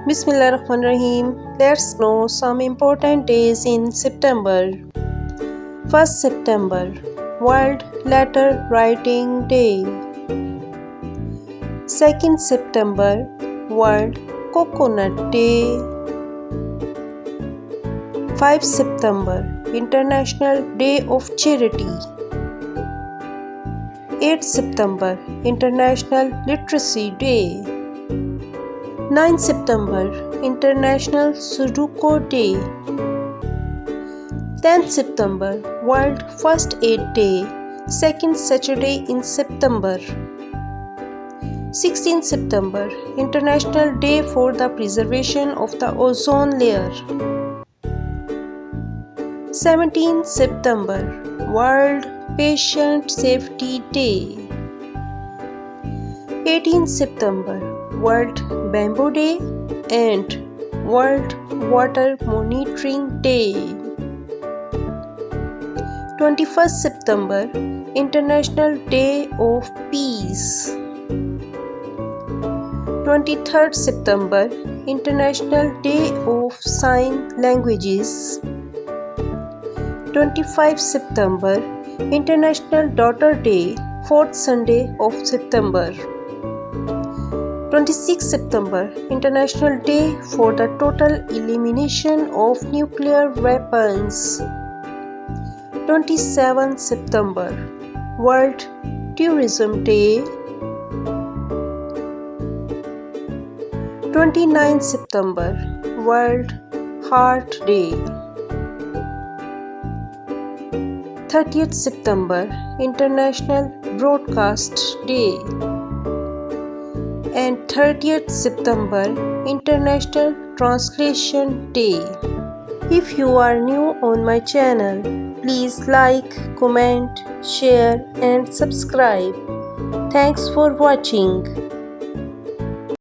Bismillahirrahmanirrahim. Let's know some important days in September. 1st September, World Letter Writing Day. 2nd September, World Coconut Day. 5th September, International Day of Charity. 8th September, International Literacy Day. 9th September, International Sudoku Day. 10th September, World First Aid Day, second Saturday in September. 16th September, International Day for the Preservation of the Ozone Layer. 17th September, World Patient Safety Day. 18th September, World Bamboo Day and World Water Monitoring Day. 21st September, International Day of Peace. 23rd September, International Day of Sign Languages. 25th September, International Daughter Day, 4th Sunday of September. 26th September, International Day for the Total Elimination of Nuclear Weapons. 27th September, World Tourism Day. 29th September, World Heart Day. 30th September, International Broadcast Day. And 30th September, International Translation Day. If you are new on my channel, please like, comment, share and subscribe. Thanks for watching.